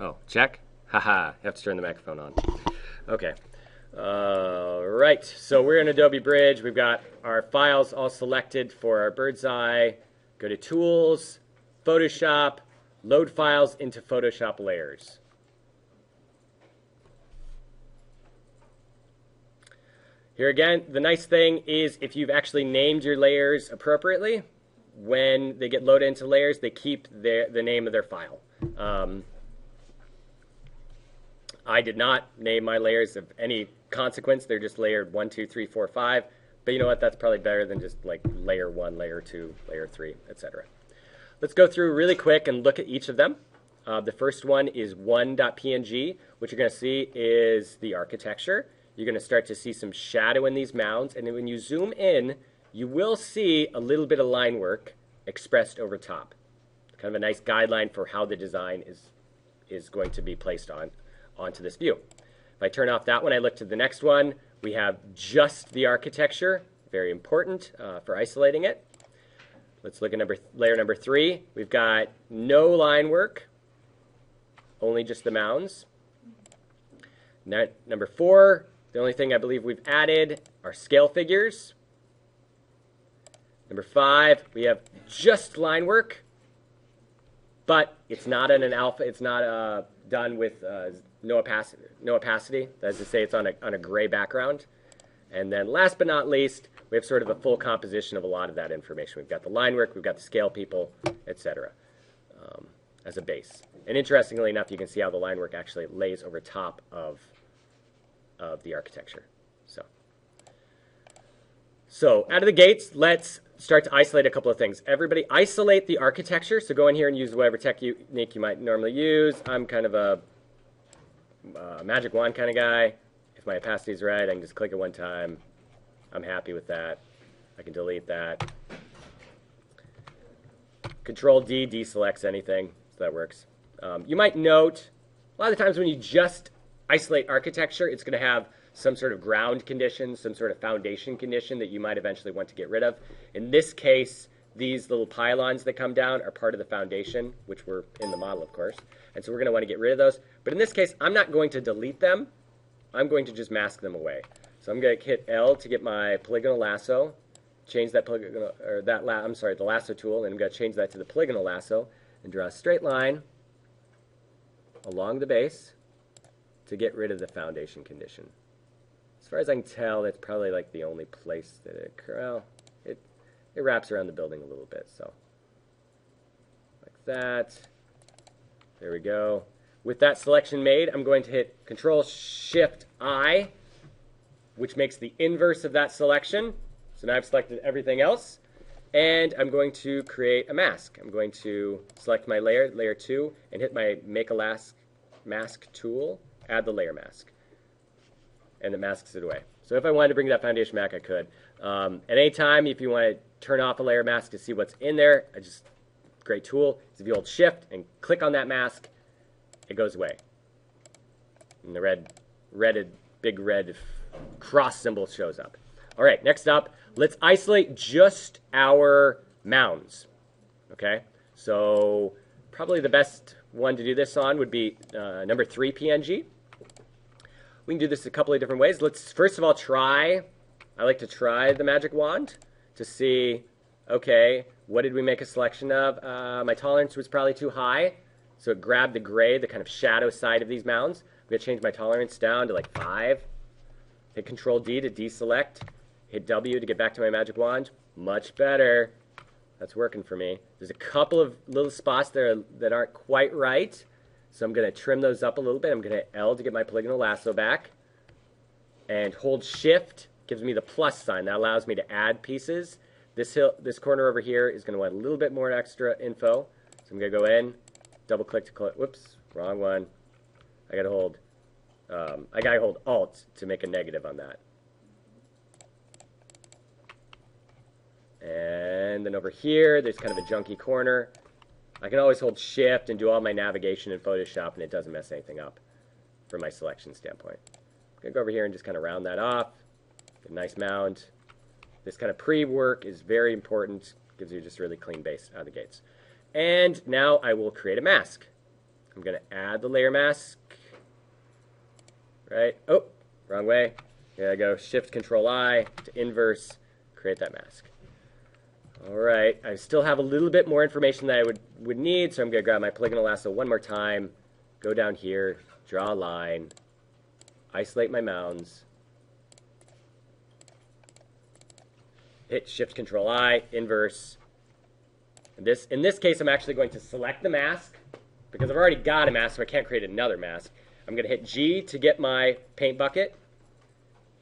Oh, check. Haha, have to turn the microphone on. Okay. Right, so we're in Adobe Bridge. We've got our files all selected for our Birdseye. Go to Tools, Photoshop, load files into Photoshop layers. Here again, the nice thing is if you've actually named your layers appropriately, when they get loaded into layers, they keep the name of their file. I did not name my layers of any consequence. They're just layered 1, 2, 3, 4, 5. But you know what? That's probably better than just like layer 1, layer 2, layer 3, etc. Let's go through really quick and look at each of them. The first one is 1.png. What you're going to see is the architecture. You're going to start to see some shadow in these mounds. And then when you zoom in, you will see a little bit of line work expressed over top. Kind of a nice guideline for how the design is going to be placed onto this view. If I turn off that one, I look to the next one. We have just the architecture, very important for isolating it. Let's look at layer number 3. We've got no line work, only just the mounds. Number 4, the only thing I believe we've added are scale figures. Number 5, we have just line work, but it's not in an alpha. It's not done with no opacity. That is to say, it's on a gray background. And then last but not least, we have sort of a full composition of a lot of that information. We've got the line work, we've got the scale people, etc. As a base. And interestingly enough, you can see how the line work actually lays over top of the architecture. So out of the gates, let's start to isolate a couple of things. Everybody isolate the architecture. So go in here and use whatever technique you might normally use. I'm kind of a magic wand kind of guy. If my opacity is right, I can just click it one time. I'm happy with that. I can delete that. Control D deselects anything, so that works. You might note, a lot of the times when you just isolate architecture, it's going to have some sort of ground condition, some sort of foundation condition that you might eventually want to get rid of. In this case, these little pylons that come down are part of the foundation, which were in the model, of course. And so we're going to want to get rid of those. But in this case, I'm not going to delete them. I'm going to just mask them away. So I'm going to hit L to get my polygonal lasso, change that polygonal, or that the lasso tool, and I'm going to change that to the polygonal lasso and draw a straight line along the base to get rid of the foundation condition. As far as I can tell, that's probably like the only place that it wraps around the building a little bit. So like that. There we go. With that selection made, I'm going to hit Control-Shift-I, which makes the inverse of that selection. So now I've selected everything else. And I'm going to create a mask. I'm going to select my layer, layer 2, and hit my Make a Mask tool, add the layer mask. And it masks it away. So if I wanted to bring that foundation back, I could. At any time, if you want to turn off a layer mask to see what's in there, great tool. Is if you hold Shift and click on that mask, it goes away. And the big red cross symbol shows up. All right, next up, let's isolate just our mounds. Okay, so probably the best one to do this on would be number 3 PNG. We can do this a couple of different ways. Let's first of all I like to try the magic wand to see, okay, what did we make a selection of? My tolerance was probably too high, so it grabbed the gray, the kind of shadow side of these mounds. I'm going to change my tolerance down to like 5. Hit Control D to deselect. Hit W to get back to my magic wand. Much better. That's working for me. There's a couple of little spots there that aren't quite right, so I'm going to trim those up a little bit. I'm going to hit L to get my polygonal lasso back. And hold Shift gives me the plus sign. That allows me to add pieces. This corner over here is going to want a little bit more extra info. So I'm going to go in, double click to click. Whoops, wrong one. I got to hold Alt to make a negative on that. And then over here, there's kind of a junky corner. I can always hold Shift and do all my navigation in Photoshop, and it doesn't mess anything up from my selection standpoint. I'm going to go over here and just kind of round that off. Get a nice mound. This kind of pre-work is very important. Gives you just a really clean base out of the gates. And now I will create a mask. I'm I'm going to add the layer mask. Right? Oh, wrong way. Here I go. Shift Control I to inverse, create that mask. All right. I still have a little bit more information that I would need, so I'm going to grab my polygonal lasso one more time, go down here, draw a line, isolate my mounds, hit Shift Control I, inverse. In this case, I'm actually going to select the mask because I've already got a mask, so I can't create another mask. I'm going to hit G to get my paint bucket.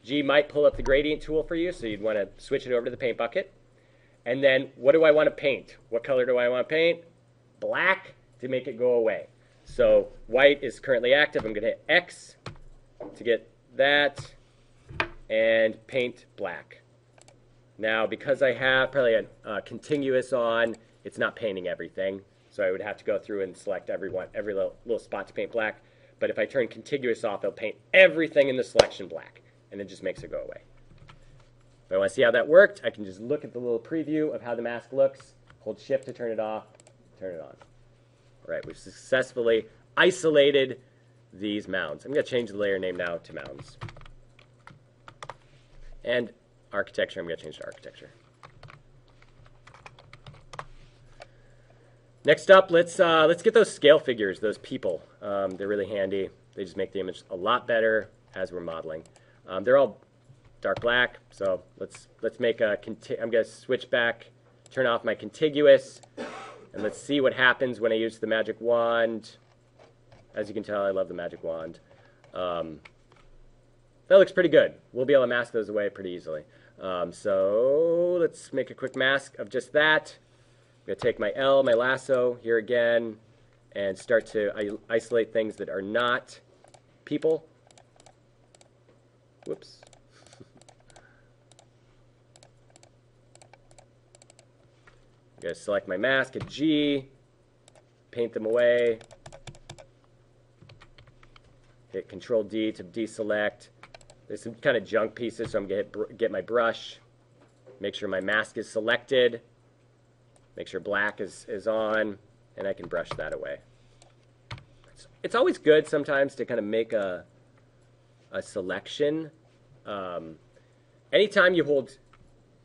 G might pull up the gradient tool for you, so you'd want to switch it over to the paint bucket. And then what do I want to paint? What color do I want to paint? Black to make it go away. So white is currently active. I'm going to hit X to get that and paint black. Now, because I have probably a contiguous on, it's not painting everything. So I would have to go through and select every little spot to paint black. But if I turn contiguous off, it'll paint everything in the selection black. And it just makes it go away. If I want to see how that worked, I can just look at the little preview of how the mask looks, hold Shift to turn it off, turn it on. All right, we've successfully isolated these mounds. I'm going to change the layer name now to mounds. And architecture, I'm going to change to architecture. Next up, let's get those scale figures, those people. They're really handy. They just make the image a lot better as we're modeling. They're all dark black, so let's make a, I'm going to switch back, turn off my contiguous, and let's see what happens when I use the magic wand. As you can tell, I love the magic wand. That looks pretty good. We'll be able to mask those away pretty easily. So let's make a quick mask of just that. I'm going to take my L, my lasso, here again, and start to isolate things that are not people. Whoops. I'm going to select my mask at G, paint them away, hit Control D to deselect. There's some kind of junk pieces, so I'm going to get my brush, make sure my mask is selected, make sure black is on, and I can brush that away. It's always good sometimes to kind of make a selection. Anytime you hold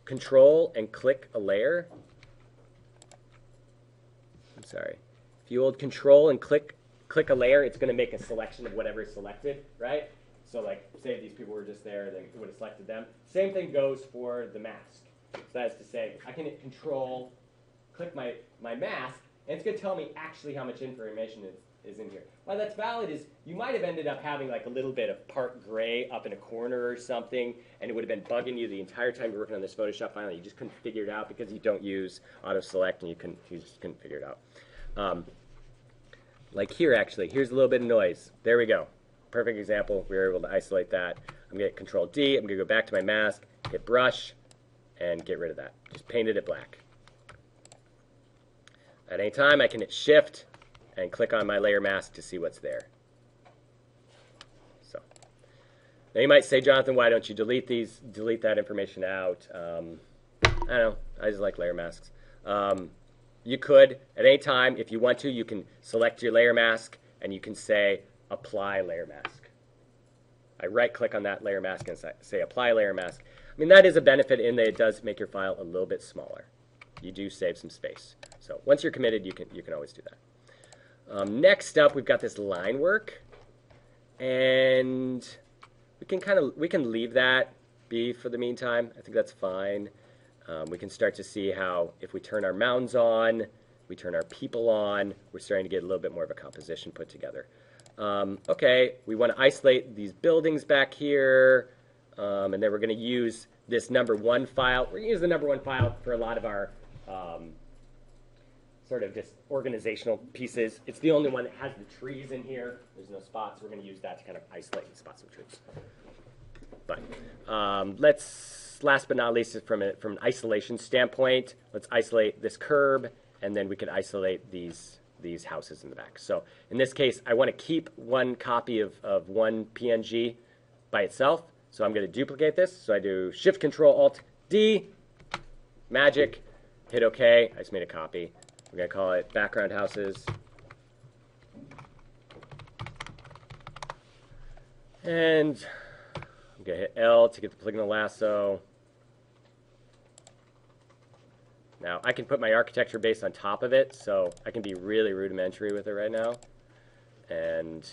Control and click a layer, if you hold Control and click a layer, it's going to make a selection of whatever is selected, right? So like, say if these people were just there, then it would have selected them. Same thing goes for the mask. So that is to say, I can hit Control, click my mask, and it's going to tell me actually how much information is in here. Why that's valid is you might have ended up having like a little bit of part gray up in a corner or something, and it would have been bugging you the entire time you're working on this Photoshop file, and you just couldn't figure it out because you don't use auto select, and you just couldn't figure it out. Like here, actually, here's a little bit of noise. There we go. Perfect example. We were able to isolate that. I'm going to hit Control D. I'm going to go back to my mask, hit brush, and get rid of that. Just painted it black. At any time, I can hit Shift and click on my layer mask to see what's there. So now you might say, Jonathan, why don't you delete that information out? I don't know. I just like layer masks. You could, at any time, if you want to, you can select your layer mask and you can say Apply Layer Mask. I right-click on that layer mask and say Apply Layer Mask. I mean, that is a benefit in that it does make your file a little bit smaller. You do save some space. So once you're committed, you can always do that. Next up, we've got this line work, and we can leave that be for the meantime. I think that's fine. We can start to see how if we turn our mounds on, we turn our people on, we're starting to get a little bit more of a composition put together. Okay, we want to isolate these buildings back here, and then we're going to use this #1 file. We're going to use the #1 file for a lot of our sort of just organizational pieces. It's the only one that has the trees in here. There's no spots. We're going to use that to kind of isolate the spots of trees. But last but not least, from an isolation standpoint, let's isolate this curb, and then we can isolate these houses in the back. So in this case, I want to keep one copy of one PNG by itself. So I'm going to duplicate this. So I do Shift Control Alt D, magic, hit OK. I just made a copy. We're going to call it background houses. And I'm going to hit L to get the polygonal lasso. Now, I can put my architecture base on top of it, so I can be really rudimentary with it right now. And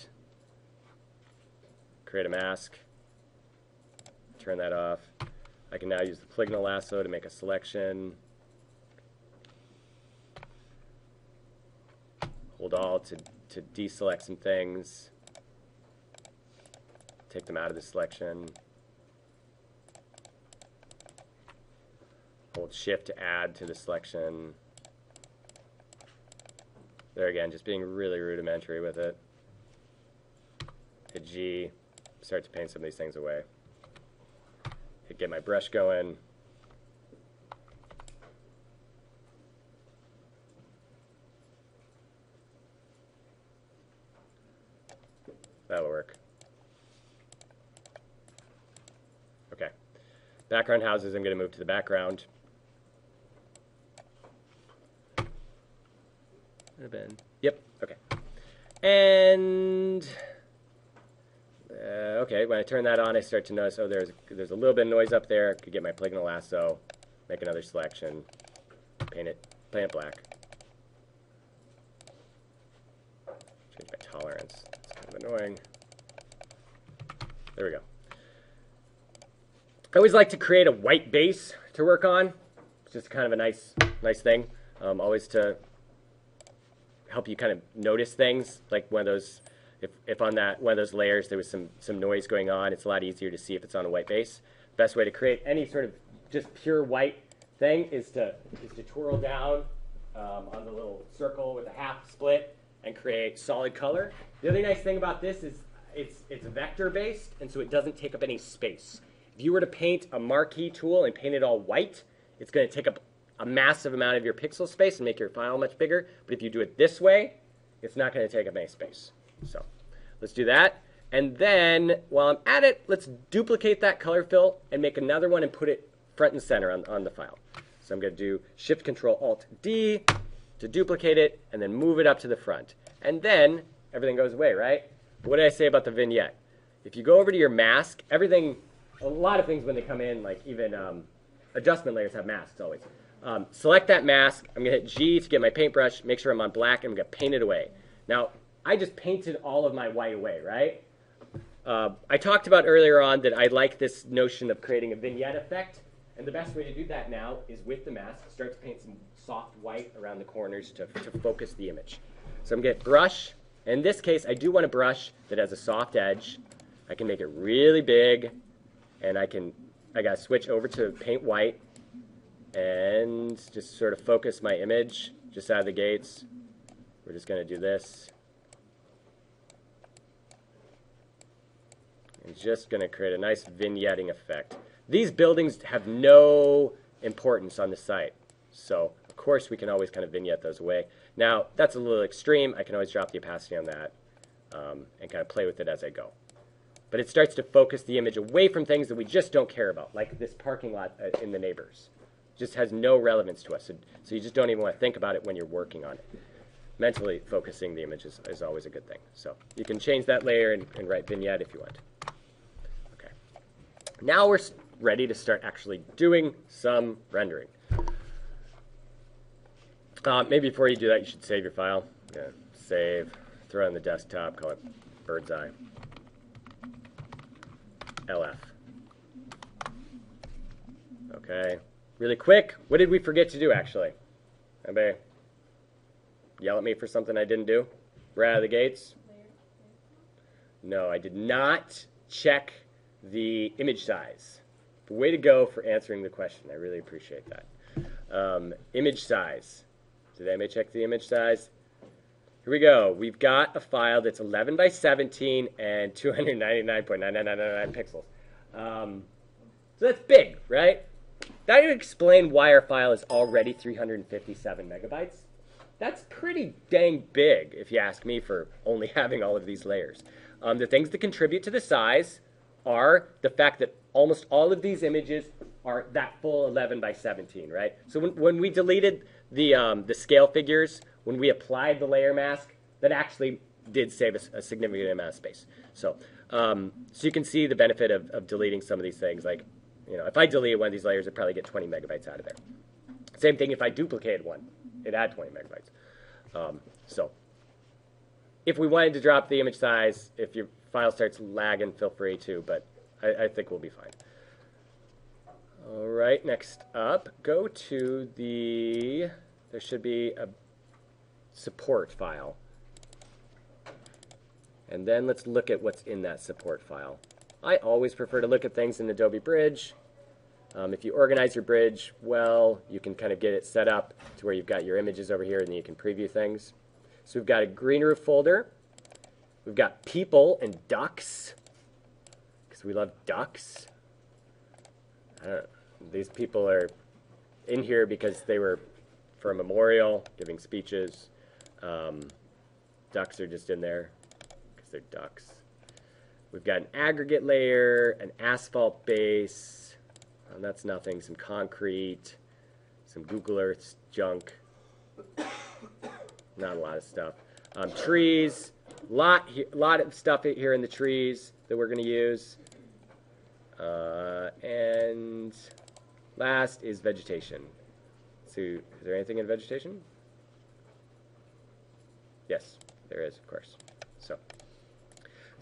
create a mask. Turn that off. I can now use the polygonal lasso to make a selection. Hold Alt to deselect some things. Take them out of the selection. Hold Shift to add to the selection. There again, just being really rudimentary with it. Hit G, start to paint some of these things away. Hit get my brush going. That'll work. Okay. Background houses, I'm going to move to the background. Yep, okay. And, okay, when I turn that on, I start to notice, oh, there's a little bit of noise up there. I could get my polygonal lasso, make another selection, paint it black. Change my tolerance. It's kind of annoying. There we go. I always like to create a white base to work on. It's just kind of a nice thing. Always to help you kind of notice things, like one of those, if on that one of those layers there was some noise going on, it's a lot easier to see if it's on a white base. Best way to create any sort of just pure white thing is to twirl down on the little circle with a half split and create solid color. The other nice thing about this is it's vector based, and so it doesn't take up any space. If you were to paint a marquee tool and paint it all white, it's going to take up a massive amount of your pixel space and make your file much bigger. But if you do it this way, it's not going to take up any space. So let's do that. And then while I'm at it, let's duplicate that color fill and make another one and put it front and center on the file. So I'm going to do Shift Control Alt D to duplicate it and then move it up to the front. And then everything goes away, right? What did I say about the vignette? If you go over to your mask, everything, a lot of things when they come in, like even adjustment layers have masks always. Select that mask. I'm going to hit G to get my paintbrush, make sure I'm on black, and I'm going to paint it away. Now, I just painted all of my white away, right? I talked about earlier on that I like this notion of creating a vignette effect, and the best way to do that now is with the mask, start to paint some soft white around the corners to focus the image. So I'm going to get brush. In this case, I do want a brush that has a soft edge. I can make it really big, and I got to switch over to paint white and just sort of focus my image just out of the gates. We're just going to do this. And just going to create a nice vignetting effect. These buildings have no importance on the site, so of course we can always kind of vignette those away. Now, that's a little extreme. I can always drop the opacity on that and kind of play with it as I go. But it starts to focus the image away from things that we just don't care about, like this parking lot in the neighbors. Just has no relevance to us, so you just don't even want to think about it when you're working on it. Mentally focusing the image is always a good thing. So you can change that layer and write vignette if you want. Okay. Now we're ready to start actually doing some rendering. Maybe before you do that, you should save your file. Yeah, save, throw it on the desktop, call it Birdseye. LF. Okay. Really quick, what did we forget to do actually? Anybody yell at me for something I didn't do? Right out of the gates? No, I did not check the image size. Way to go for answering the question. I really appreciate that. Image size. Did anybody check the image size? Here we go. We've got a file that's 11 by 17 and 299.99999 pixels. So that's big, right? That would explain why our file is already 357 megabytes. That's pretty dang big, if you ask me, for only having all of these layers. The things that contribute to the size are the fact that almost all of these images are that full 11 by 17, right? So when we deleted the scale figures, when we applied the layer mask, that actually did save us a significant amount of space. So So you can see the benefit of deleting some of these things. Like, if I delete one of these layers, I'd probably get 20 megabytes out of there. Same thing if I duplicated one, it'd add 20 megabytes. So if we wanted to drop the image size, if your file starts lagging, feel free to, but I think we'll be fine. All right, next up, go to there should be a support file. And then let's look at what's in that support file. I always prefer to look at things in Adobe Bridge. If you organize your bridge well, you can kind of get it set up to where you've got your images over here and then you can preview things. So we've got a green roof folder. We've got people and ducks, because we love ducks. I don't know. These people are in here because they were for a memorial, giving speeches. Ducks are just in there because they're ducks. We've got an aggregate layer, an asphalt base. That's nothing. Some concrete, some Google Earth junk. Not a lot of stuff. Trees. Lot of stuff here in the trees that we're going to use. And last is vegetation. So, is there anything in vegetation? Yes, there is, of course. So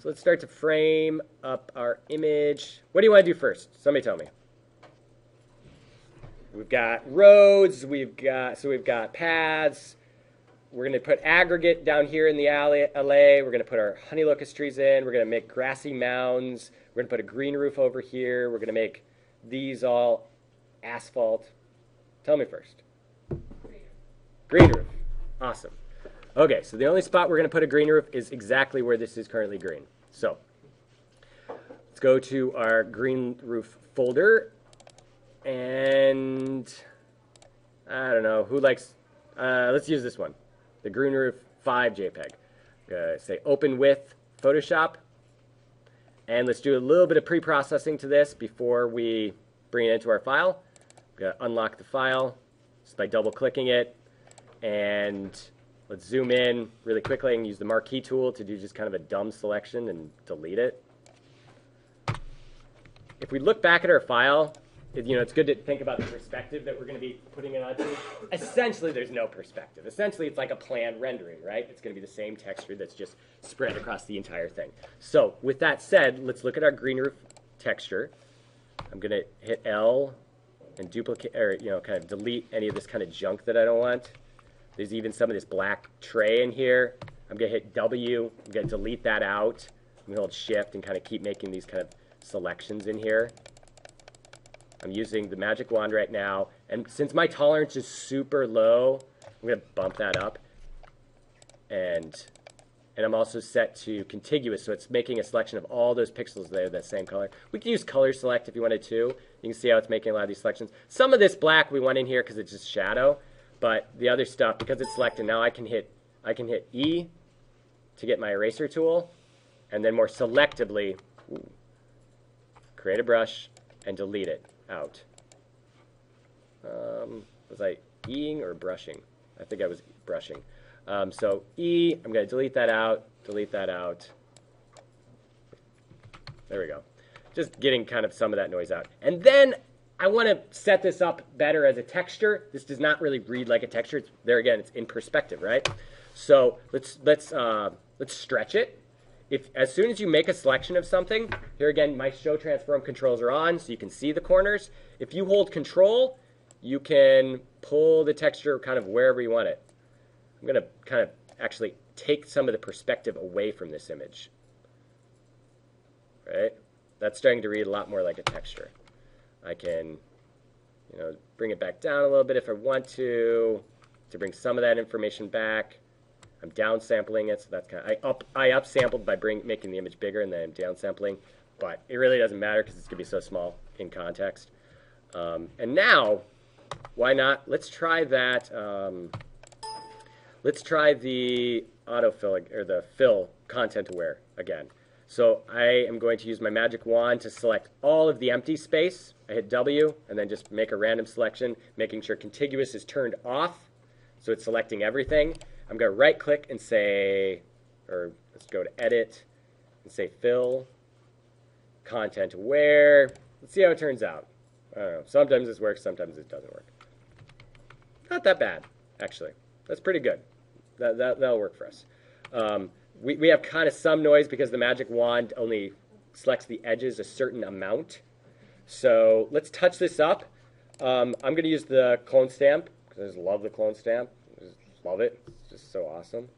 let's start to frame up our image. What do you want to do first? Somebody tell me. We've got roads. We've got paths. We're going to put aggregate down here in the alley. We're going to put our honey locust trees in. We're going to make grassy mounds. We're going to put a green roof over here. We're going to make these all asphalt. Tell me first. Green roof. Awesome. Okay, so the only spot we're going to put a green roof is exactly where this is currently green. So let's go to our green roof folder. And I don't know, who likes, let's use this one. The Green Roof 5 JPEG. Say open with Photoshop. And let's do a little bit of pre-processing to this before we bring it into our file. We're going to unlock the file just by double-clicking it. And let's zoom in really quickly and use the marquee tool to do just kind of a dumb selection and delete it. If we look back at our file, it's good to think about the perspective that we're going to be putting it onto. Essentially, there's no perspective. Essentially, it's like a plan rendering, right? It's going to be the same texture that's just spread across the entire thing. So with that said, let's look at our green roof texture. I'm going to hit L and duplicate, or kind of delete any of this kind of junk that I don't want. There's even some of this black tray in here. I'm going to hit W. I'm going to delete that out. I'm going to hold Shift and kind of keep making these kind of selections in here. I'm using the magic wand right now, and since my tolerance is super low, I'm going to bump that up. And I'm also set to contiguous, so it's making a selection of all those pixels that are the same color. We can use color select if you wanted to. You can see how it's making a lot of these selections. Some of this black we want in here because it's just shadow, but the other stuff, because it's selected, now I can hit E to get my eraser tool, and then more selectively, create a brush and delete it out. Was I E-ing or brushing? I think I was brushing. So E, I'm going to delete that out, delete that out. There we go. Just getting kind of some of that noise out. And then I want to set this up better as a texture. This does not really read like a texture. It's, there again, it's in perspective, right? So let's stretch it. As soon as you make a selection of something, here again, my show transform controls are on, so you can see the corners. If you hold Control, you can pull the texture kind of wherever you want it. I'm going to kind of actually take some of the perspective away from this image. Right? That's starting to read a lot more like a texture. I can, bring it back down a little bit if I want to bring some of that information back. I'm downsampling it, so that's kind of, I upsampled by making the image bigger, and then I'm downsampling, but it really doesn't matter because it's going to be so small in context. And now, why not? Let's try that. Let's try the autofill, or the fill content aware again. So I am going to use my magic wand to select all of the empty space. I hit W, and then just make a random selection, making sure contiguous is turned off, so it's selecting everything. I'm going to right-click and say, or let's go to Edit and say Fill, content aware. Let's see how it turns out. I don't know. Sometimes this works, sometimes it doesn't work. Not that bad, actually. That's pretty good. That'll work for us. We have kind of some noise because the magic wand only selects the edges a certain amount. So let's touch this up. I'm going to use the clone stamp because I just love the clone stamp. I just love it. It's just so awesome.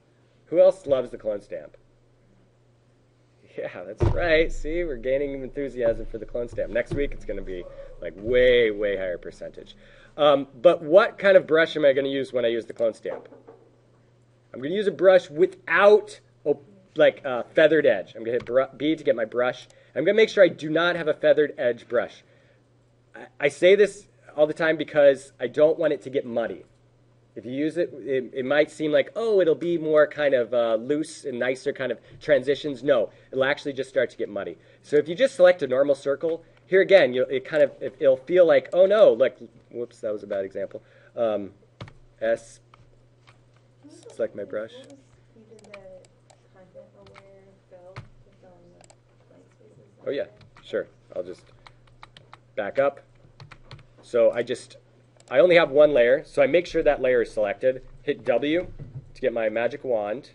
Who else loves the clone stamp? Yeah, that's right. See, we're gaining enthusiasm for the clone stamp. Next week, it's going to be like way, way higher percentage. But what kind of brush am I going to use when I use the clone stamp? I'm going to use a brush without feathered edge. I'm going to hit B to get my brush. I'm going to make sure I do not have a feathered edge brush. I say this all the time because I don't want it to get muddy. If you use it, it might seem like, oh, it'll be more kind of loose and nicer kind of transitions. No, it'll actually just start to get muddy. So if you just select a normal circle, here again, it'll feel like, oh no, like, whoops, that was a bad example. S, select my brush. You did the content aware fill to fill in the blank spaces. Oh yeah, sure. I'll just back up. So I only have one layer, so I make sure that layer is selected. Hit W to get my magic wand,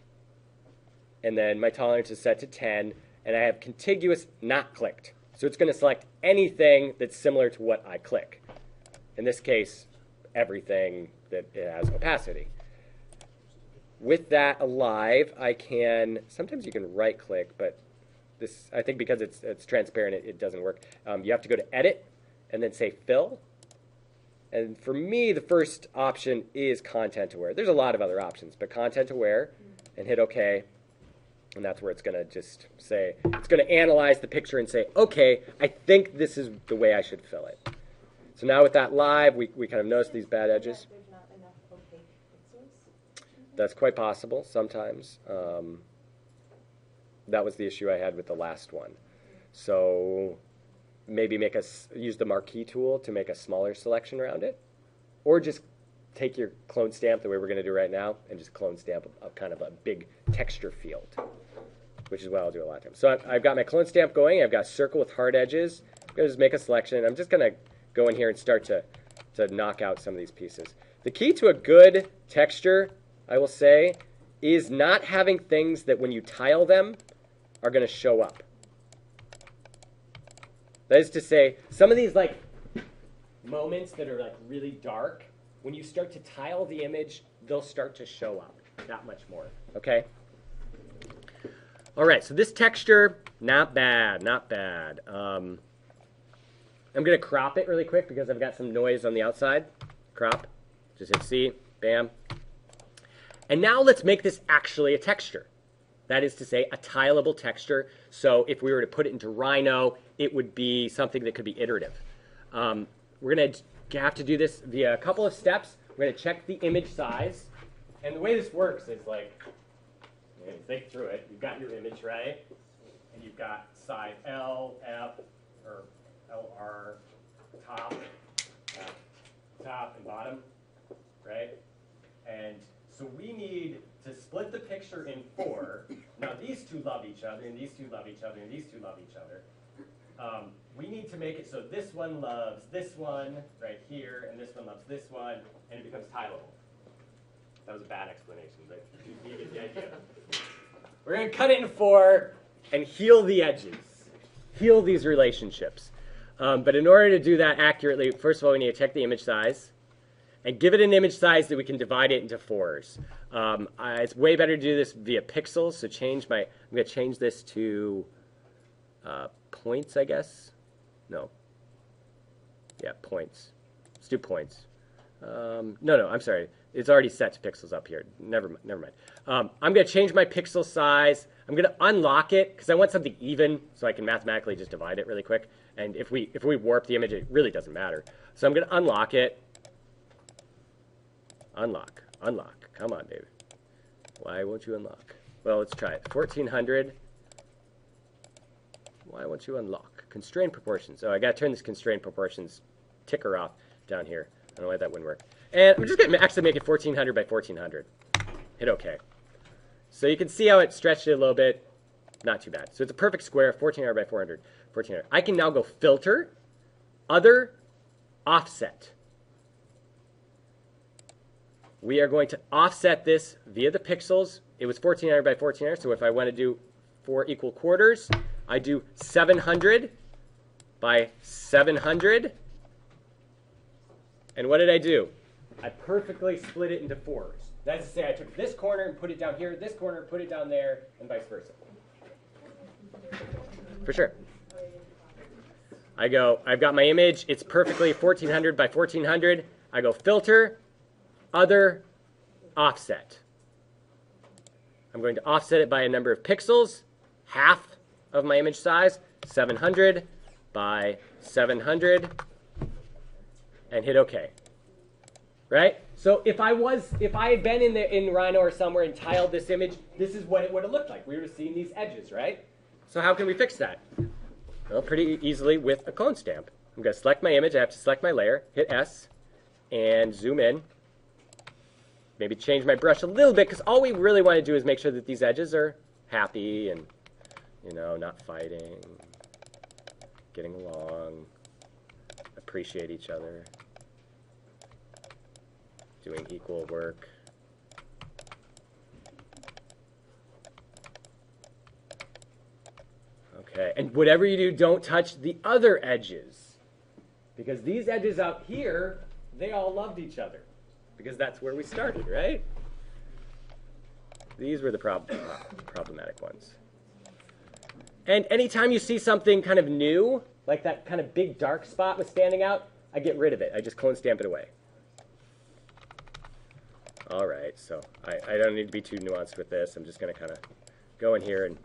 and then my tolerance is set to 10, and I have contiguous not clicked. So it's going to select anything that's similar to what I click. In this case, everything that it has opacity. With that alive, I can, sometimes you can right click, but this, I think because it's transparent, it doesn't work. You have to go to Edit, and then say Fill. And for me, the first option is content aware. There's a lot of other options, but content aware, and hit OK. And that's where it's going to just say, it's going to analyze the picture and say, OK, I think this is the way I should fill it. So now with that live, we kind of notice these bad edges. There's not enough opaque pixels? That's quite possible sometimes. That was the issue I had with the last one. So maybe use the marquee tool to make a smaller selection around it, or just take your clone stamp the way we're going to do right now and just clone stamp a kind of a big texture field, which is what I'll do a lot of times. So I've got my clone stamp going. I've got a circle with hard edges. I'm going to just make a selection. I'm just going to go in here and start to knock out some of these pieces. The key to a good texture, I will say, is not having things that when you tile them are going to show up. That is to say, some of these like moments that are like really dark, when you start to tile the image, they'll start to show up that much more, okay? All right, so this texture, not bad, not bad. I'm going to crop it really quick because I've got some noise on the outside. Crop, just hit C, bam. And now let's make this actually a texture. That is to say, a tileable texture. So if we were to put it into Rhino, it would be something that could be iterative. We're going to have to do this via a couple of steps. We're going to check the image size. And the way this works is like, think through it. You've got your image, right? And you've got size L, F, or LR, top and bottom, right? And so we need to split the picture in 4. Now these two love each other, and these two love each other, and these two love each other. We need to make it so this one loves this one right here, and this one loves this one, and it becomes tileable. That was a bad explanation, but you get the idea. We're going to cut it in 4 and heal the edges, heal these relationships. But in order to do that accurately, first of all, we need to check the image size and give it an image size that we can divide it into 4s. It's way better to do this via pixels, so I'm going to change this to points, I guess. No. Yeah, points. Let's do points. No, I'm sorry. It's already set to pixels up here. Never mind. I'm going to change my pixel size. I'm going to unlock it because I want something even, so I can mathematically just divide it really quick. And if we warp the image, it really doesn't matter. So I'm going to unlock it. Unlock. Come on, baby. Why won't you unlock? Well, let's try it. 1400. Why won't you unlock? Constrained proportions. Oh, I got to turn this constrained proportions ticker off down here. I don't know why that wouldn't work. And I'm just going to actually make it 1400 by 1400. Hit OK. So you can see how it stretched it a little bit. not too bad. So it's a perfect square, 1400 by 400, 1400. I can now go filter, other, offset. We are going to offset this via the pixels. It was 1400 by 1400, so if I want to do 4 equal quarters, I do 700 by 700. And what did I do? I perfectly split it into 4s. That's to say I took this corner and put it down here, this corner, put it down there, and vice versa. For sure. I've got my image. It's perfectly 1400 by 1400. I go filter, other, offset. I'm going to offset it by a number of pixels, half of my image size, 700 by 700, and hit OK. Right? So if I had been in Rhino or somewhere and tiled this image, this is what it would have looked like. We would have seen these edges, right? So how can we fix that? Well, pretty easily with a clone stamp. I'm going to select my image. I have to select my layer, hit S, and zoom in. Maybe change my brush a little bit, because all we really want to do is make sure that these edges are happy and, not fighting, getting along, appreciate each other, doing equal work. Okay, and whatever you do, don't touch the other edges, because these edges out here, they all loved each other, because that's where we started, right? These were the problematic ones. And anytime you see something kind of new, like that kind of big dark spot was standing out, I get rid of it. I just clone stamp it away. All right, so I don't need to be too nuanced with this. I'm just going to kind of go in here and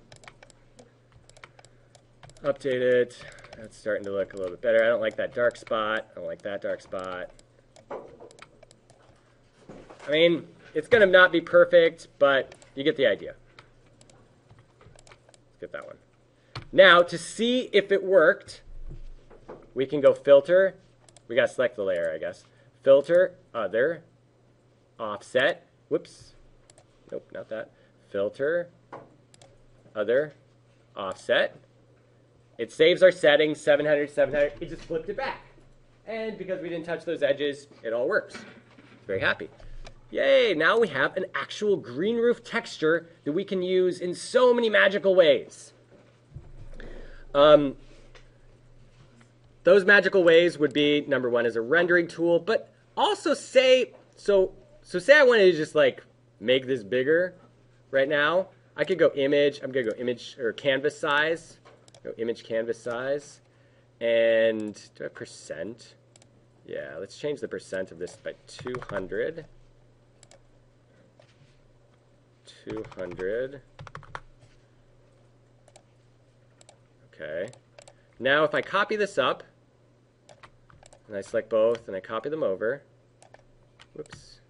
update it. That's starting to look a little bit better. I don't like that dark spot. I don't like that dark spot. I mean, it's going to not be perfect, but you get the idea. Let's get that one. Now, to see if it worked, we can go filter. We got to select the layer, I guess. Filter, other, offset. Whoops. Nope, not that. Filter, other, offset. It saves our settings, 700, 700. It just flipped it back. And because we didn't touch those edges, it all works. Very happy. Yay, now we have an actual green roof texture that we can use in so many magical ways. Those magical ways would be, number one, as a rendering tool, but also say, so say I wanted to just like make this bigger right now. I could go image, I'm going to go image or canvas size, go image canvas size, and do I have percent? Yeah, let's change the percent of this by 200. 200. Okay. Now if I copy this up, and I select both, and I copy them over, whoops,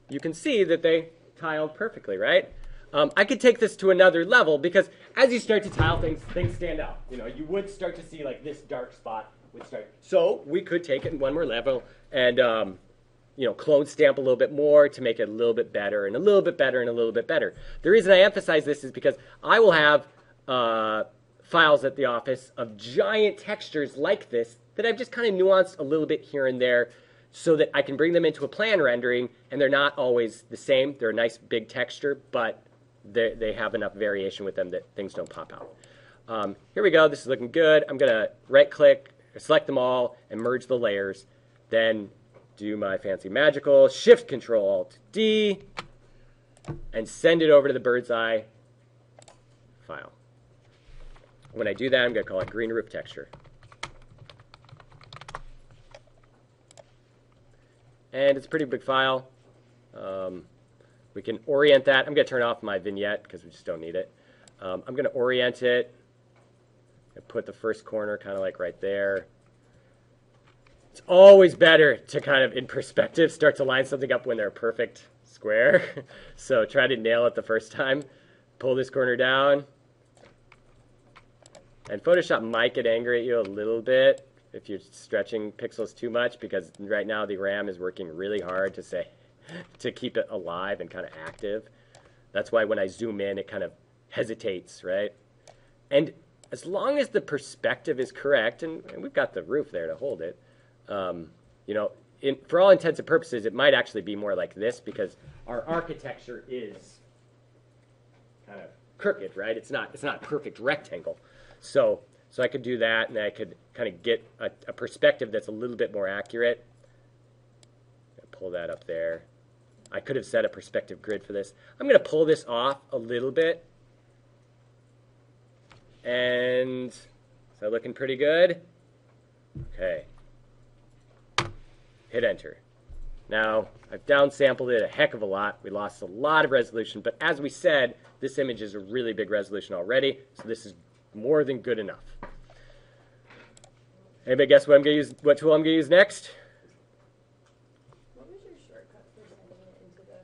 you can see that they tiled perfectly, right? I could take this to another level, because as you start to tile things, things stand out. You would start to see like this dark spot would start. So we could take it one more level and clone stamp a little bit more to make it a little bit better and a little bit better and a little bit better. The reason I emphasize this is because I will have files at the office of giant textures like this that I've just kind of nuanced a little bit here and there so that I can bring them into a plan rendering, and they're not always the same. They're a nice big texture, but they have enough variation with them that things don't pop out. Here we go. This is looking good. I'm going to right-click, select them all, and merge the layers. Then do my fancy magical Shift-Control-Alt-D, and send it over to the Birdseye file. When I do that, I'm going to call it green roof texture. And it's a pretty big file. We can orient that. I'm going to turn off my vignette because we just don't need it. I'm going to orient it and put the first corner kind of like right there. It's always better to kind of, in perspective, start to line something up when they're a perfect square. So try to nail it the first time. Pull this corner down. And Photoshop might get angry at you a little bit if you're stretching pixels too much, because right now the RAM is working really hard to keep it alive and kind of active. That's why when I zoom in, it kind of hesitates, right? And as long as the perspective is correct, and we've got the roof there to hold it, you know, for all intents and purposes, it might actually be more like this because our architecture is kind of crooked, right? It's not a perfect rectangle. So I could do that, and I could kind of get a perspective that's a little bit more accurate. Pull that up there. I could have set a perspective grid for this. I'm going to pull this off a little bit. And is that looking pretty good? Okay. Hit enter. Now, I've downsampled it a heck of a lot. We lost a lot of resolution, but as we said, this image is a really big resolution already, so this is more than good enough. Anybody guess what tool I'm going to use next? What was your shortcut for sending it into the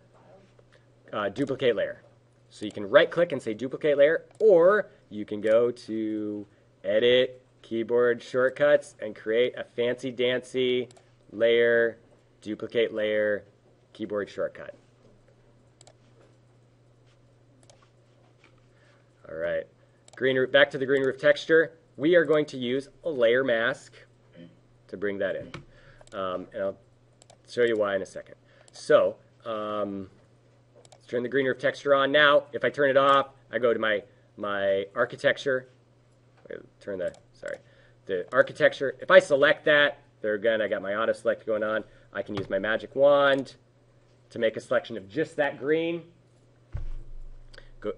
file? Duplicate layer. So you can right-click and say duplicate layer, or you can go to Edit, Keyboard Shortcuts, and create a fancy-dancy layer, duplicate layer, keyboard shortcut. All right, back to the green roof texture. We are going to use a layer mask to bring that in. And I'll show you why in a second. So let's turn the green roof texture on now. If I turn it off, I go to my architecture. Turn the architecture. If I select that, there again, I got my auto select going on. I can use my magic wand to make a selection of just that green.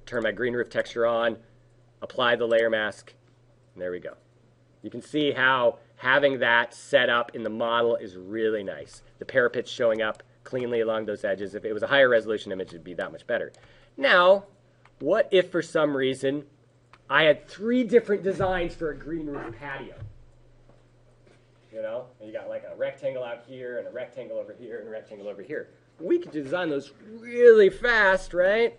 Turn my green roof texture on, apply the layer mask, and there we go. You can see how having that set up in the model is really nice. The parapet's showing up cleanly along those edges. If it was a higher resolution image, it'd be that much better. Now, what if for some reason I had 3 different designs for a green roof patio? You know, and you got like a rectangle out here and a rectangle over here and a rectangle over here. We could design those really fast, right?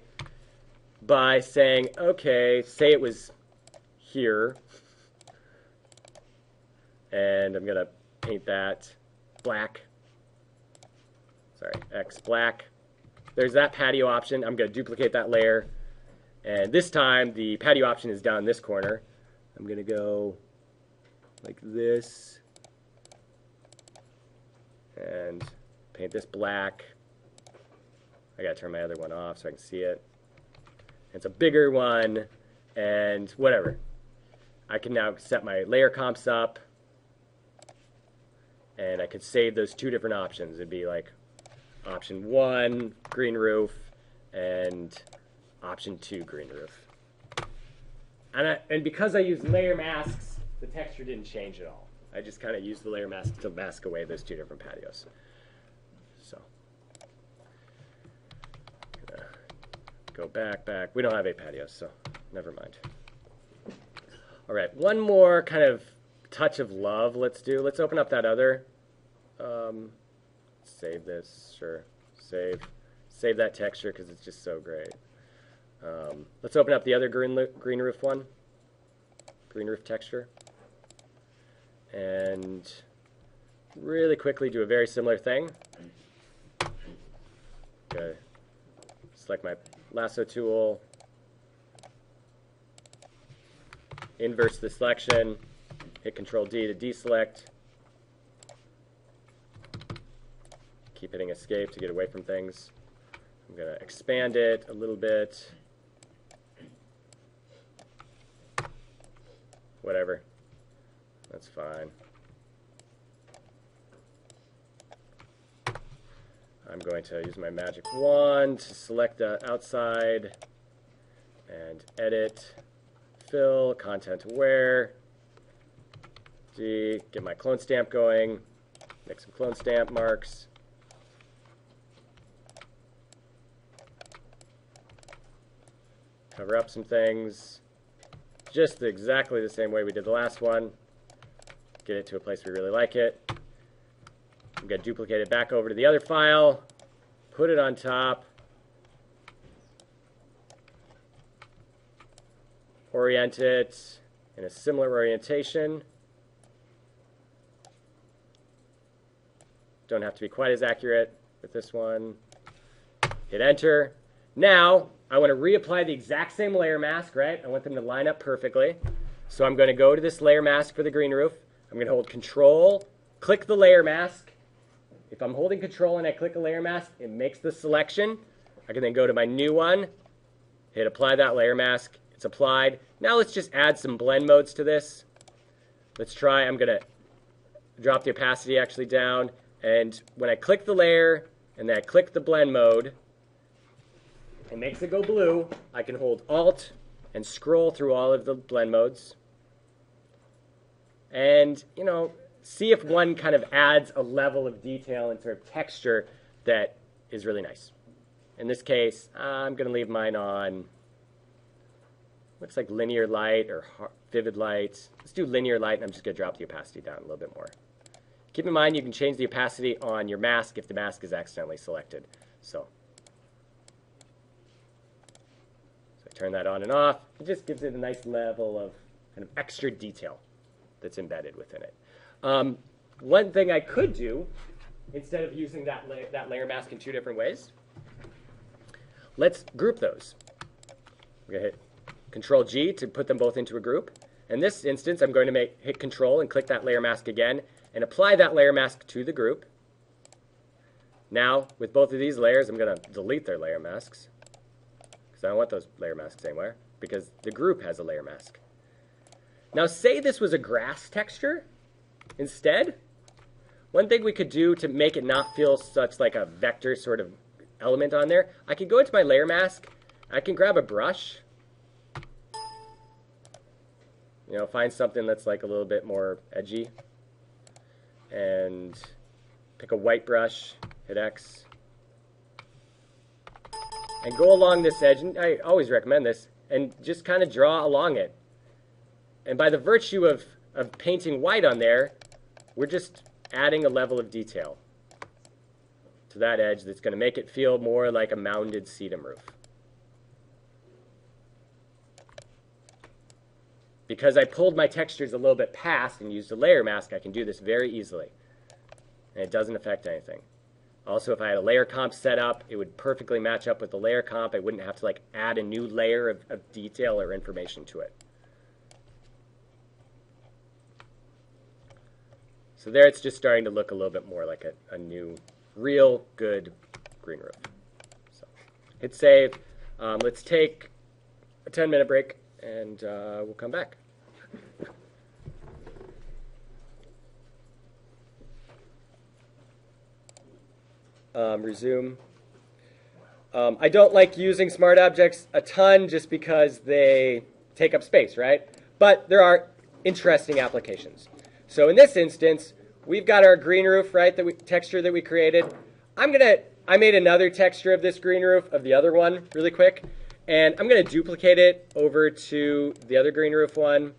By saying, okay, say it was here, and I'm going to paint that black. Sorry, X black. There's that patio option. I'm going to duplicate that layer. And this time, the patio option is down this corner. I'm going to go like this and paint this black. I got to turn my other one off so I can see it. It's a bigger one, and whatever. I can now set my layer comps up, and I could save those 2 different options. It'd be like option 1, green roof, and option 2, green roof. And because I used layer masks, the texture didn't change at all. I just kind of used the layer mask to mask away those 2 different patios. So, go back. We don't have 8 patios, so never mind. All right, one more kind of touch of love let's do. Let's open up that other. Save this, sure. Save that texture because it's just so great. Let's open up the other green roof one. Green roof texture. And really quickly do a very similar thing. Okay. Select my lasso tool. Inverse the selection. Hit Control D to deselect. Keep hitting escape to get away from things. I'm going to expand it a little bit. Whatever. That's fine. I'm going to use my magic wand to select the outside and edit, fill, content aware. D, get my clone stamp going, make some clone stamp marks. Cover up some things, just exactly the same way we did the last one. Get it to a place we really like it. I'm going to duplicate it back over to the other file, put it on top, orient it in a similar orientation. Don't have to be quite as accurate with this one. Hit enter. Now, I want to reapply the exact same layer mask, right? I want them to line up perfectly. So I'm going to go to this layer mask for the green roof. I'm going to hold Control, click the layer mask. If I'm holding Control and I click a layer mask, it makes the selection. I can then go to my new one, hit Apply that layer mask. It's applied. Now let's just add some blend modes to this. Let's try, I'm going to drop the opacity actually down. And when I click the layer and then I click the blend mode, it makes it go blue. I can hold Alt and scroll through all of the blend modes. And, you know, see if one kind of adds a level of detail and sort of texture that is really nice. In this case, I'm going to leave mine on, looks like linear light or vivid light. Let's do linear light, and I'm just going to drop the opacity down a little bit more. Keep in mind you can change the opacity on your mask if the mask is accidentally selected. So I turn that on and off. It just gives it a nice level of kind of extra detail that's embedded within it. One thing I could do, instead of using that layer mask in two different ways, let's group those. We're going to hit Control G to put them both into a group. In this instance, I'm going to hit Control and click that layer mask again and apply that layer mask to the group. Now, with both of these layers, I'm going to delete their layer masks because I don't want those layer masks anywhere because the group has a layer mask. Now, say this was a grass texture instead. One thing we could do to make it not feel such like a vector sort of element on there, I could go into my layer mask. I can grab a brush. You know, find something that's like a little bit more edgy. And pick a white brush, hit X. And go along this edge, and I always recommend this, and just kind of draw along it. And by the virtue of painting white on there, we're just adding a level of detail to that edge that's going to make it feel more like a mounded sedum roof. Because I pulled my textures a little bit past and used a layer mask, I can do this very easily. And it doesn't affect anything. Also, if I had a layer comp set up, it would perfectly match up with the layer comp. I wouldn't have to like add a new layer of detail or information to it. So there it's just starting to look a little bit more like a new, real good green roof. So hit save. Let's take a 10-minute break. And we'll come back. Resume. I don't like using smart objects a ton just because they take up space, right? But there are interesting applications. So in this instance, we've got our green roof, right? Texture that we created. I made another texture of this green roof of the other one really quick. And I'm going to duplicate it over to the other green roof one.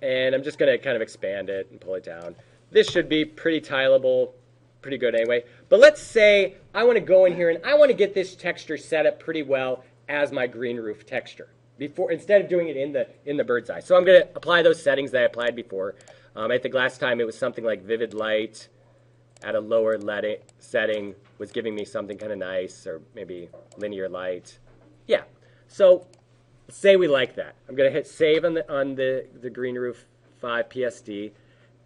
And I'm just going to kind of expand it and pull it down. This should be pretty tileable, pretty good anyway. But let's say I want to go in here and I want to get this texture set up pretty well as my green roof texture instead of doing it in the bird's eye. So I'm going to apply those settings that I applied before. I think last time it was something like vivid light at a lower setting was giving me something kind of nice, or maybe linear light. Yeah, so say we like that. I'm going to hit save on the Green Roof 5 PSD.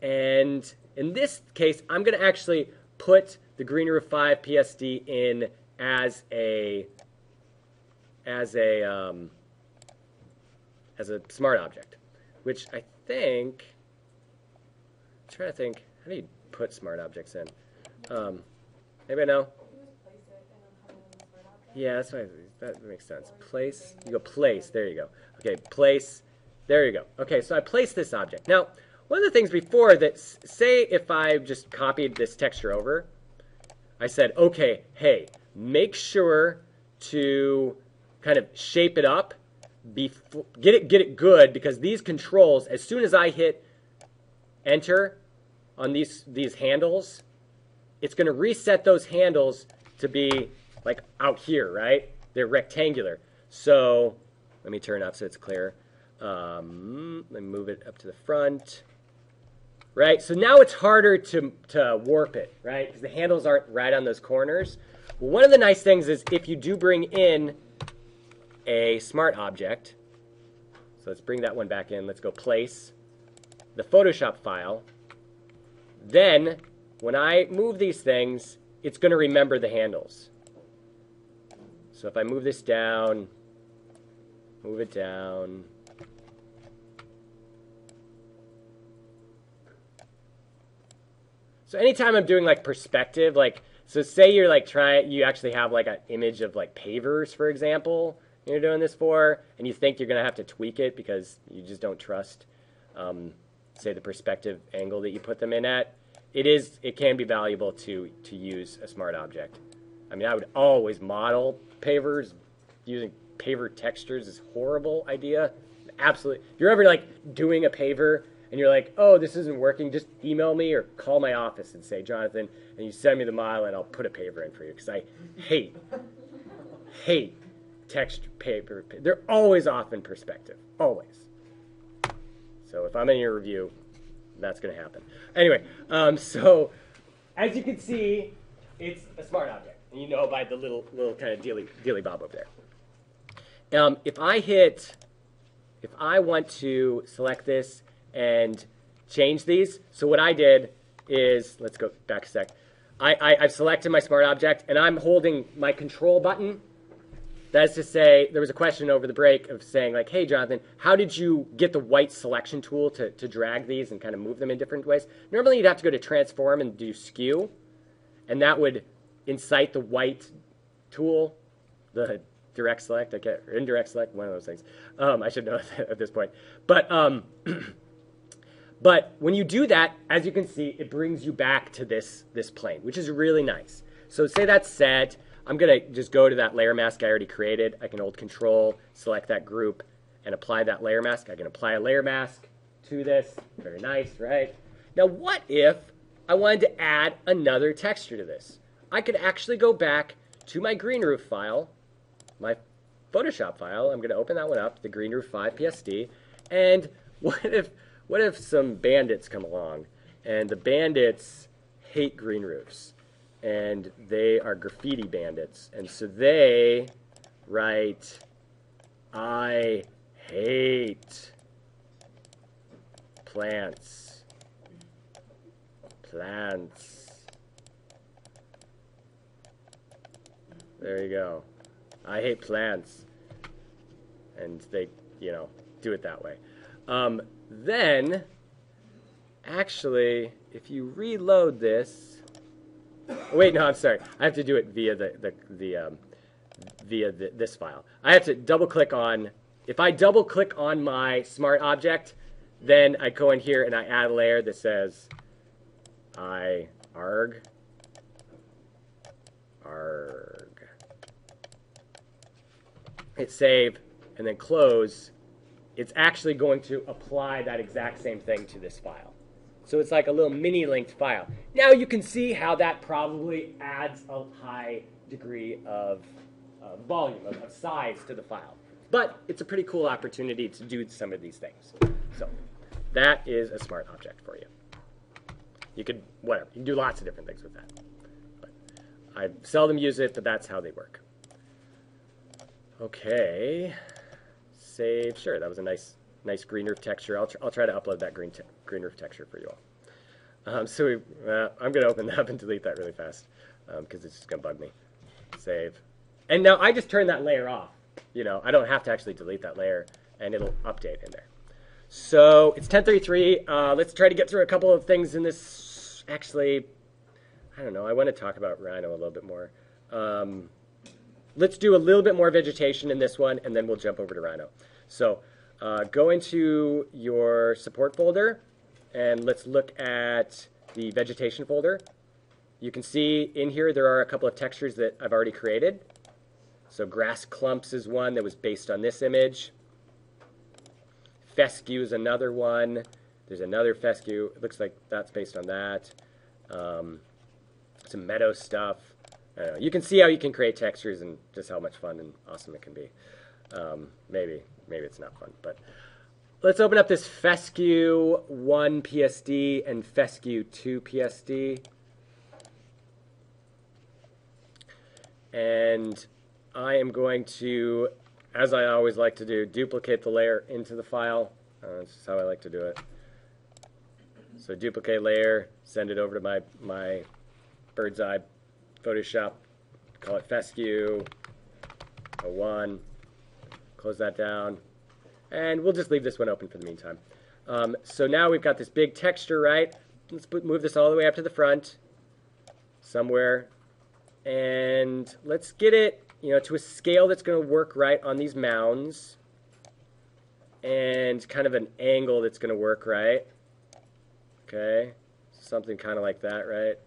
And in this case, I'm going to actually put the Green Roof 5 PSD in as a smart object, which I think, I'm trying to think, how do you put smart objects in? Maybe I know. Yeah, that makes sense. Place, you go place, there you go. Okay, place, there you go. Okay, so I place this object. Now, one of the things before that, say if I just copied this texture over, I said, okay, hey, make sure to kind of shape it up, get it good, because these controls, as soon as I hit enter on these handles, it's going to reset those handles to be like out here, right? They're rectangular. So let me turn up so it's clear. Let me move it up to the front. Right? So now it's harder to warp it, right? Because the handles aren't right on those corners. Well, one of the nice things is if you do bring in a smart object. So let's bring that one back in. Let's go place the Photoshop file. Then, when I move these things, it's going to remember the handles. So if I move this down, move it down. So anytime I'm doing like perspective, like, so say you're like you actually have like an image of like pavers, for example, you're doing this for, and you think you're going to have to tweak it because you just don't trust, say, the perspective angle that you put them in at. It can be valuable to use a smart object. I mean, I would always model pavers. Using paver textures is a horrible idea. Absolutely. If you're ever like doing a paver and you're like, oh, this isn't working, just email me or call my office and say, Jonathan, and you send me the model and I'll put a paver in for you, because I hate text paper. They're always off in perspective, always. So if I'm in your review, that's going to happen. Anyway, so as you can see, it's a smart object, and you know by the little kind of dealy bob over there. If I want to select this and change these, so what I did is, let's go back a sec. I've selected my smart object, and I'm holding my control button. That is to say, there was a question over the break of saying, like, hey, Jonathan, how did you get the white selection tool to drag these and kind of move them in different ways? Normally, you'd have to go to transform and do skew, and that would incite the white tool, the direct select, or indirect select, one of those things. I should know at this point. But when you do that, as you can see, it brings you back to this plane, which is really nice. So say that's set. I'm going to just go to that layer mask I already created. I can hold Control, select that group, and apply that layer mask. I can apply a layer mask to this. Very nice, right? Now, what if I wanted to add another texture to this? I could actually go back to my green roof file, my Photoshop file. I'm going to open that one up, the green roof 5 PSD. And what if some bandits come along, and the bandits hate green roofs? And they are graffiti bandits. And so they write, I hate plants. Plants. There you go. I hate plants. And they, do it that way. Then, actually, if you reload this, wait, no, I'm sorry. I have to do it via this file. I have to double-click on. If I double-click on my smart object, then I go in here and I add a layer that says arg. Hit save and then close. It's actually going to apply that exact same thing to this file. So it's like a little mini-linked file. Now you can see how that probably adds a high degree of volume, of size to the file. But it's a pretty cool opportunity to do some of these things. So that is a smart object for you. You could, whatever, you can do lots of different things with that. But I seldom use it, but that's how they work. Okay, save, sure, that was a nice green roof texture. I'll try to upload that green roof texture for you all. I'm going to open that up and delete that really fast because it's just going to bug me. Save. And now I just turn that layer off. I don't have to actually delete that layer, and it'll update in there. So it's 10:33. Let's try to get through a couple of things in this. Actually, I don't know. I want to talk about Rhino a little bit more. Let's do a little bit more vegetation in this one, and then we'll jump over to Rhino. So go into your support folder, and let's look at the vegetation folder. You can see in here there are a couple of textures that I've already created. So grass clumps is one that was based on this image. Fescue is another one. There's another fescue. It looks like that's based on that. Some meadow stuff. I don't know. You can see how you can create textures and just how much fun and awesome it can be. Maybe it's not fun, but let's open up this Fescue 1 PSD and Fescue 2 PSD. And I am going to as I always like to do, duplicate the layer into the file. That's just how I like to do it. So duplicate layer, send it over to my Birdseye Photoshop, call it fescue, 01, close that down, and we'll just leave this one open for the meantime. So now we've got this big texture, right? Let's move this all the way up to the front somewhere, and let's get it, to a scale that's going to work right on these mounds, and kind of an angle that's going to work right. Okay, something kind of like that, right?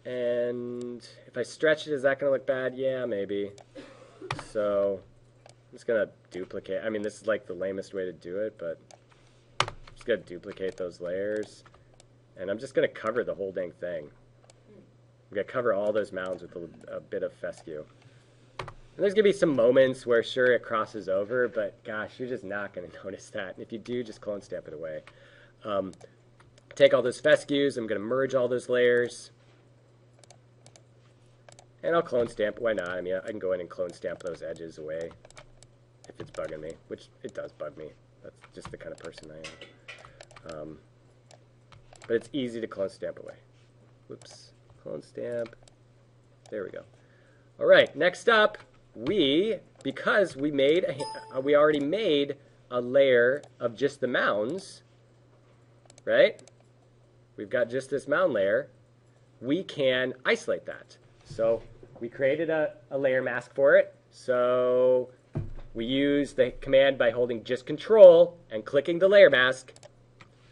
And if I stretch it, is that going to look bad? Yeah, maybe. So I'm just going to duplicate. I mean, this is like the lamest way to do it, but I'm just going to duplicate those layers. And I'm just going to cover the whole dang thing. I'm going to cover all those mounds with a bit of fescue. And there's going to be some moments where, sure, it crosses over, but gosh, you're just not going to notice that. And if you do, just clone stamp it away. Take all those fescues. I'm going to merge all those layers. And I'll clone stamp. Why not? I mean, I can go in and clone stamp those edges away if it's bugging me, which it does bug me. That's just the kind of person I am. But it's easy to clone stamp away. Whoops. Clone stamp. There we go. All right. Next up, because we already made a layer of just the mounds, right? We've got just this mound layer. We can isolate that. So we created a layer mask for it. So we use the command by holding just Control and clicking the layer mask,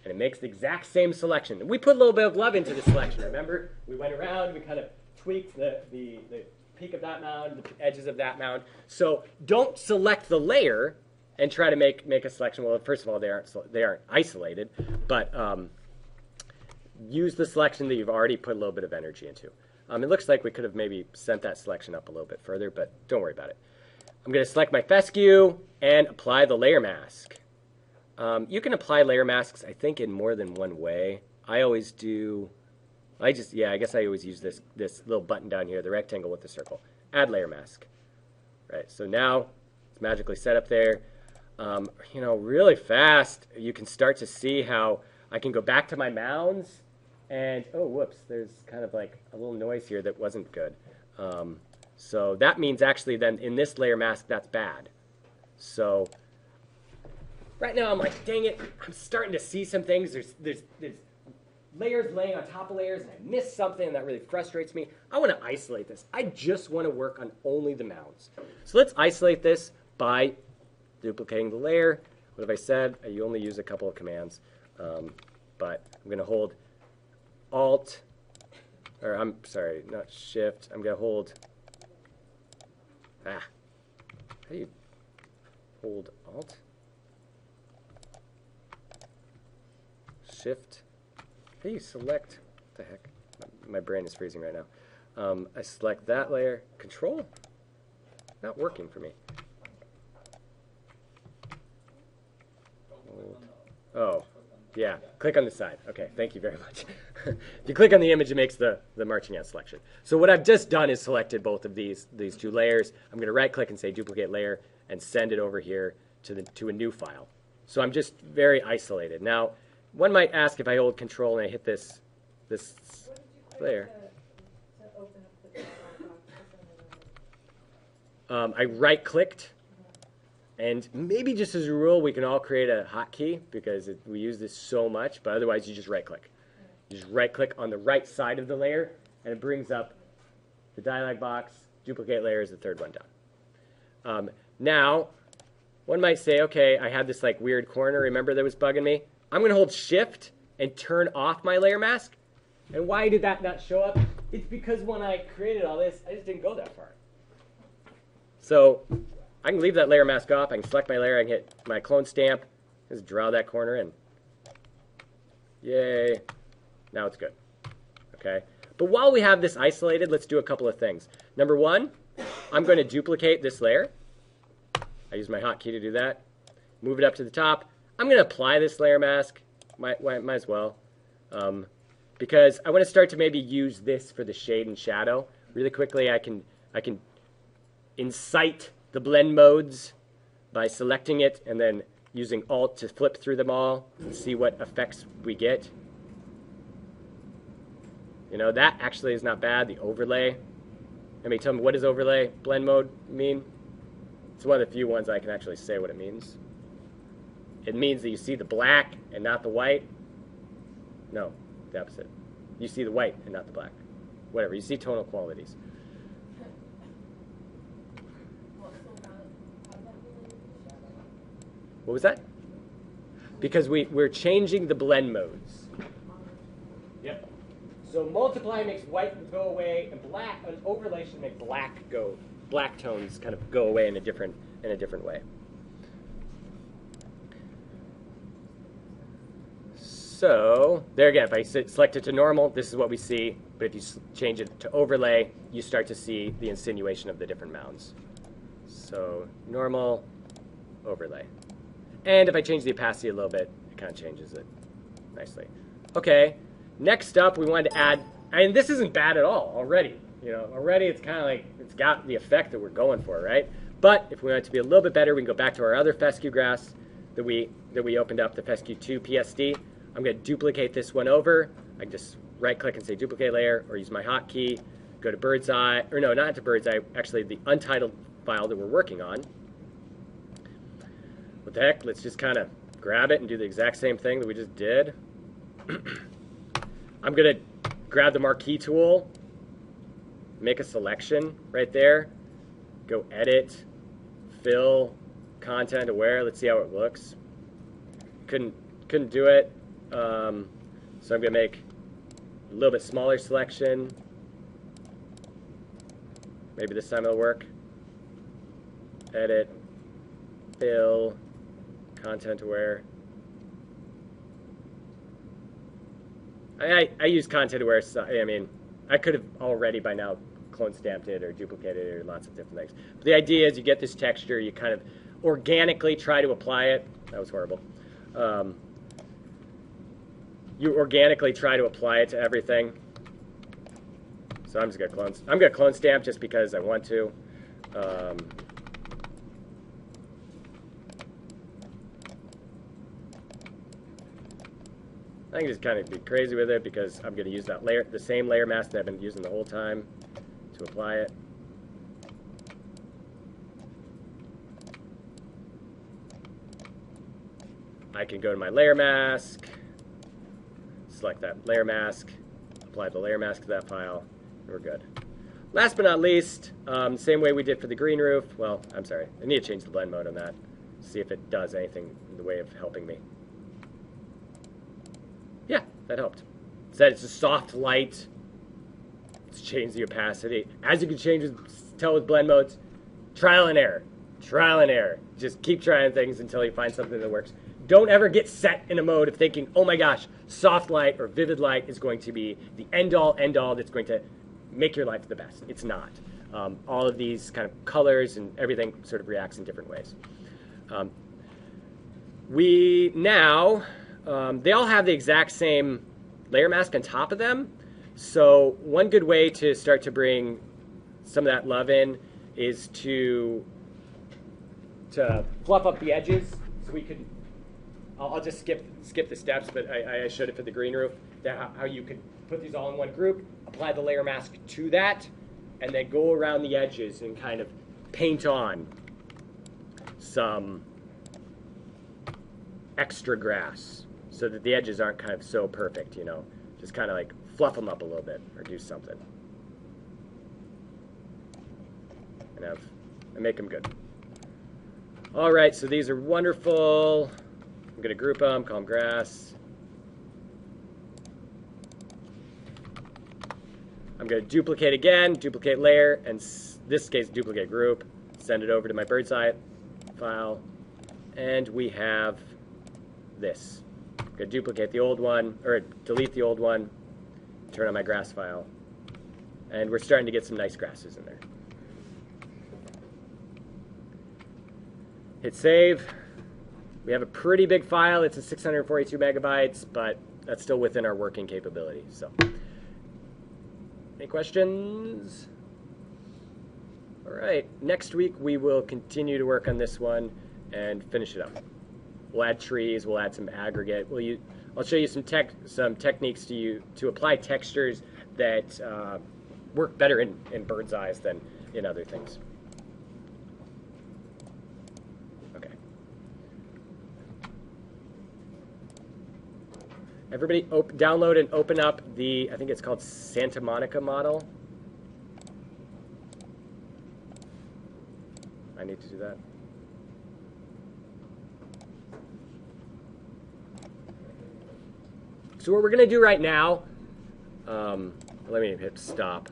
and it makes the exact same selection. And we put a little bit of love into the selection. Remember, we went around, we kind of tweaked the peak of that mound, the edges of that mound. So don't select the layer and try to make a selection. Well, first of all, they aren't isolated, but use the selection that you've already put a little bit of energy into. It looks like we could have maybe sent that selection up a little bit further, but don't worry about it. I'm going to select my fescue and apply the layer mask. You can apply layer masks, I think, in more than one way. I always do. I guess I always use this little button down here, the rectangle with the circle. Add layer mask. Right. So now it's magically set up there. Really fast, you can start to see how I can go back to my mounds. And, oh, whoops, there's kind of like a little noise here that wasn't good. So that means actually then in this layer mask, that's bad. So right now I'm like, dang it, I'm starting to see some things. There's layers laying on top of layers, and I missed something, and that really frustrates me. I want to isolate this. I just want to work on only the mounds. So let's isolate this by duplicating the layer. What have I said? You only use a couple of commands. But I'm going to hold Alt, or I'm sorry, not Shift. I'm going to hold, how do you hold Alt? Shift. How do you select, what the heck? My brain is freezing right now. I select that layer. Control? Not working for me. Hold. Oh. Yeah, click on the side. Okay, thank you very much. If you click on the image, it makes the marching ant selection. So what I've just done is selected both of these two layers. I'm going to right-click and say Duplicate Layer and send it over here to a new file. So I'm just very isolated. Now, one might ask if I hold Control and I hit this layer. To open up the dialog box? I right-clicked. And maybe just as a rule, we can all create a hotkey because we use this so much, but otherwise you just right-click. You just right-click on the right side of the layer, and it brings up the dialog box. Duplicate layer is the third one down. Now, one might say, okay, I had this like weird corner, remember, that was bugging me? I'm going to hold Shift and turn off my layer mask. And why did that not show up? It's because when I created all this, I just didn't go that far. So I can leave that layer mask off. I can select my layer. I can hit my clone stamp. Just draw that corner in. Yay. Now it's good. Okay. But while we have this isolated, let's do a couple of things. Number one, I'm going to duplicate this layer. I use my hotkey to do that. Move it up to the top. I'm going to apply this layer mask. Might as well. Because I want to start to maybe use this for the shade and shadow. Really quickly, I can I can incite the blend modes by selecting it and then using Alt to flip through them all and see what effects we get. You know, that actually is not bad, the overlay. I mean, tell me, what does overlay blend mode mean? It's one of the few ones I can actually say what it means. It means that you see the black and not the white. No, the opposite. You see the white and not the black. Whatever, you see tonal qualities. What was that? Because we're changing the blend modes. Yep. So multiply makes white go away, and an overlay should make black tones kind of go away in a different way. So there again, if I select it to normal, this is what we see. But if you change it to overlay, you start to see the insinuation of the different mounds. So normal, overlay. And if I change the opacity a little bit, it kind of changes it nicely. Okay, next up we wanted to add, and this isn't bad at all already. You know, already it's kind of like, it's got the effect that we're going for, right? But if we want it to be a little bit better, we can go back to our other fescue grass that we opened up, the fescue 2 PSD. I'm going to duplicate this one over. I can just right-click and say duplicate layer, or use my hotkey, go to Birdseye, or no, not to Birdseye, actually the untitled file that we're working on. What the heck, let's just kind of grab it and do the exact same thing that we just did. I'm going to grab the marquee tool, make a selection right there, go edit, fill, content aware, let's see how it looks. Couldn't do it, so I'm going to make a little bit smaller selection. Maybe this time it'll work. Edit, fill, content aware. I use content aware, so, I mean, I could have already by now clone stamped it or duplicated it or lots of different things. But the idea is you get this texture, you kind of organically try to apply it. That was horrible. You organically try to apply it to everything. So I'm just gonna clone. I'm gonna clone stamp just because I want to. I can just kind of be crazy with it because I'm going to use that layer, the same layer mask that I've been using the whole time to apply it. I can go to my layer mask, select that layer mask, apply the layer mask to that file, and we're good. Last but not least, same way we did for the green roof. Well, I'm sorry, I need to change the blend mode on that, see if it does anything in the way of helping me. Yeah, that helped. It said it's a soft light. Let's change the opacity. As you can tell with blend modes, trial and error. Trial and error. Just keep trying things until you find something that works. Don't ever get set in a mode of thinking, oh my gosh, soft light or vivid light is going to be the end-all that's going to make your life the best. It's not. All of these kind of colors and everything sort of reacts in different ways. They all have the exact same layer mask on top of them. So one good way to start to bring some of that love in is to fluff up the edges. So we could, I'll just skip the steps, but I showed it for the green roof, how you could put these all in one group, apply the layer mask to that, and then go around the edges and kind of paint on some extra grass, so that the edges aren't kind of so perfect, you know. Just kind of like fluff them up a little bit or do something. And make them good. All right, so these are wonderful. I'm going to group them, call them grass. I'm going to duplicate again, duplicate layer, and this case duplicate group. Send it over to my Birdseye file. And we have this. I'm going to duplicate the old one, or delete the old one, turn on my grass file, and we're starting to get some nice grasses in there. Hit save. We have a pretty big file. It's a 642 megabytes, but that's still within our working capability. So, any questions? All right, next week we will continue to work on this one and finish it up. We'll add trees, we'll add some aggregate. I'll show you some techniques to apply textures that work better in Birdseye than in other things. Okay. Everybody download and open up I think it's called Santa Monica model. I need to do that. So what we're going to do right now, let me hit stop.